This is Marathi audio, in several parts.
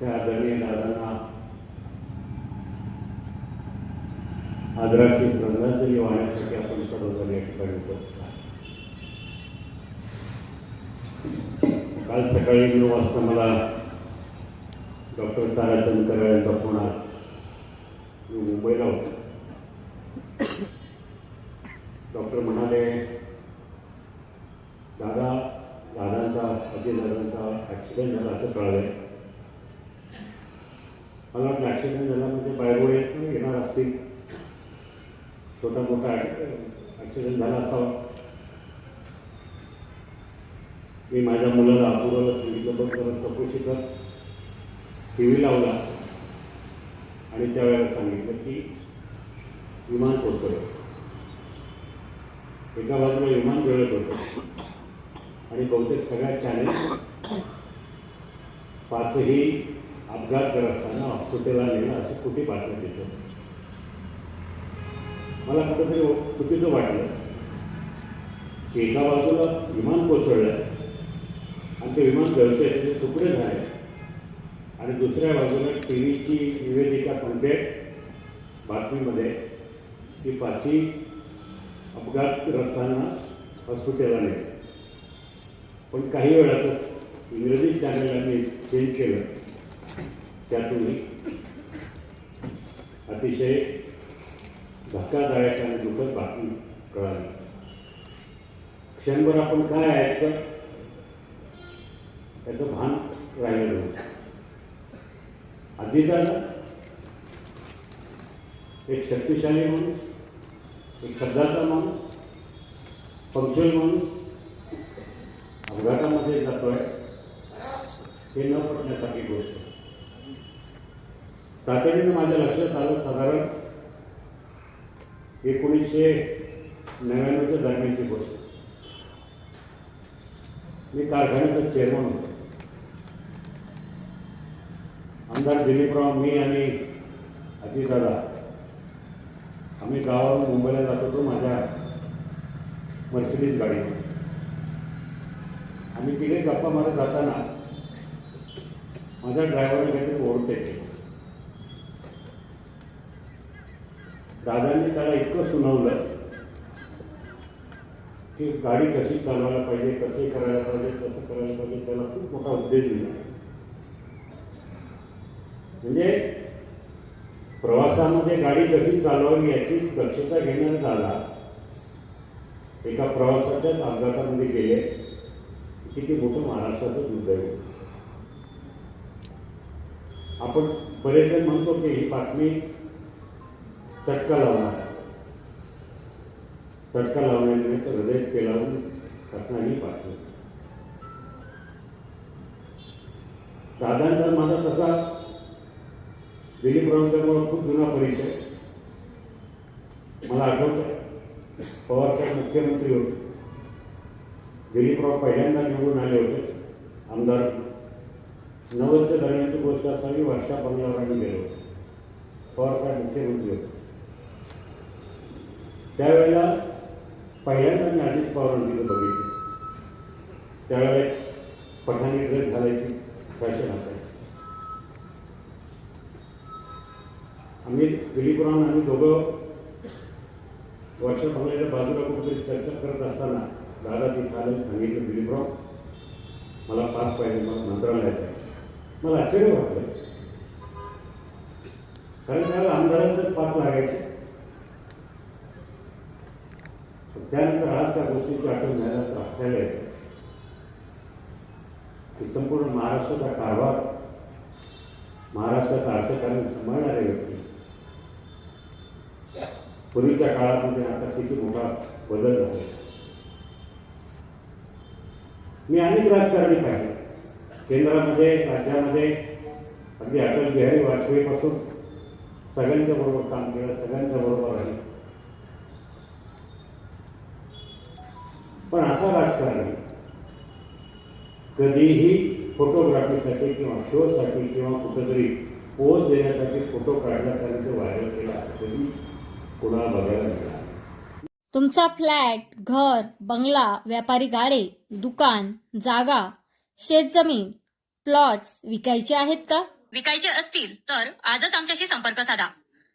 त्या आदरणीय दादांना आदराची श्रद्धांजली वाहण्यासाठी आपण सर्वजण या ठिकाणी उपस्थित आहोत. काल सकाळी 9 वाजता मला डॉक्टर ताराचंद यांचा फोन आला. मी मुंबईला होतो. डॉक्टर म्हणाले, दादांचा अजयदादांचा ॲक्सिडेंट झाला असं कळलं. मला वाटलं ॲक्सिडेंट झाला म्हणजे बायरोडे येणार असतील, छोटा मोठा ॲक्सिडेंट झाला असावा. मी माझ्या मुलाला अपूर्वाला सांगितलं, बघ जरा चौकशी कर. टी व्ही लावला आणि त्यावेळेला सांगितलं की विमान कोसळलं. एका बाजूला विमान जळत होतं आणि बहुतेक सगळ्या चॅनेल 5ही अपघात करत असताना हॉस्पिटलला नेणं अशी कुठे बातम्या देतो. मला कुठंतरी चुकीचं वाटलं की एका बाजूला विमान कोसळलं आणि ते विमान जळतंय, त्याचे तुकडे झाले, आणि दुसऱ्या बाजूला टी व्हीची निवेदिका सांगते बातमीमध्ये की 5ही अपघातग्रस्तांना हॉस्पिटलला नेलं. पण काही वेळातच इंग्रजी चॅनलला चेंज केलं. त्यातूनही अतिशय धक्कादायक आणि दुःखद बातमी कळाली. क्षणभर आपण काय ऐकतं त्याचं भान राहिलं नव्हतं. अजितदादा एक शक्तिशाली माणूस, एक शब्दाचा माणूस, पंक्च्युअल माणूस अपघातामध्ये जातोय हे न पटण्यासारखी गोष्ट. तातडीनं माझ्या लक्षात आलं, साधारण 1999च्या दरम्यानची गोष्ट. मी कारखान्याचा चेअरमन होतो. आमदार दिलीपराव, मी आणि अजितदादा आम्ही गावावरून मुंबईला जात होतो माझ्या मर्सिडीज गाडीवर. आम्ही तिथे गप्पा मारत जाताना माझ्या ड्रायव्हरने काहीतरी ओव्हरटेक केलं. दादांनी त्याला इतकं सुनावलं की गाडी कशी चालवायला पाहिजे, कसे करायला पाहिजे, कसं करायला पाहिजे. त्याला खूप मोठा उद्देश दिला. म्हणजे प्रवासामध्ये गाडी कशी चालवावी याची दक्षता घेण्यात दादा एका प्रवासाच्याच अपघातामध्ये गेले. किती मोठं महाराष्ट्राचं दुर्दैव. आपण बरेच जण म्हणतो की ही बातमी चटका लावणार, चटका लावण्याने तर हृदय पेलावून टाकणारी बातमी. दादांचा माझा तसा दिलीपरावांच्यामुळे खूप जुना परिचय. मला आठवतं पवारसाहेब मुख्यमंत्री होते. दिलीपराव पहिल्यांदा निवडून आले होते. आमदार 90च्या दरम्यानची गोष्ट असावी. वर्षा बंगल्यावर आम्ही गेलो होतो. पवारसाहेब मुख्यमंत्री होते. त्यावेळेला पहिल्यांदा मी अजित पवारांकडे बघितलं. त्यावेळेला पठाणी ड्रेस घालायची फॅशन असायची. आम्ही दिलीपराव आम्ही दोघं वर्षा बंगल्याच्या बाजूला कुठेतरी चर्चा करत असताना दादा तिथे आले. सांगितलं, दिलीपराव मला पास पाहिजे, मला मंत्रालयात जायचं. मला आश्चर्य वाटलं, कारण त्याला आमदारांचंच पास लागायचे. त्यानंतर आज त्या गोष्टीची आठवण झाला तर हसायला येतं की संपूर्ण महाराष्ट्राचा कारभार, महाराष्ट्राचं अर्थकारण सांभाळणारे व्यक्ती पूर्वीच्या काळामध्ये आता किती मोठा बदल झाला. मी अनेक राजकारणी पाहिले, केंद्रामध्ये, राज्यामध्ये. अगदी अटल बिहारी वाजपेयीपासून सगळ्यांच्या बरोबर काम केलं, सगळ्यांच्या बरोबर राहिले. पण असा राजकारणी कधीही फोटोग्राफीसाठी किंवा शोसाठी किंवा कुठेतरी पोज देण्यासाठी फोटो काढला त्याने ते व्हायरल केला असं कधी कोणाला बघायला मिळालं. तुमचा फ्लॅट, घर, बंगला, व्यापारी गाडे, दुकान, जागा, शेतजमीन, प्लॉट्स विकायचे आहेत का? विकायचे असतील तर आजच आमच्याशी संपर्क साधा.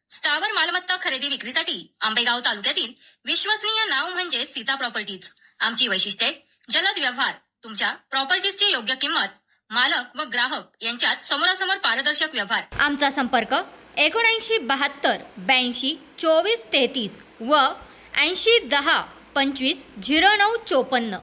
स्थावर मालमत्ता खरेदी विक्रीसाठी आंबेगाव तालुक्यातील विश्वसनीय नाव म्हणजे सीता प्रॉपर्टीज. आमची वैशिष्ट्ये: जलद व्यवहार, तुमच्या प्रॉपर्टीजची योग्य किंमत, मालक व ग्राहक यांच्यात समोरासमोर पारदर्शक व्यवहार. आमचा संपर्क 7972 82 24 33 व 80 10 25 09 54.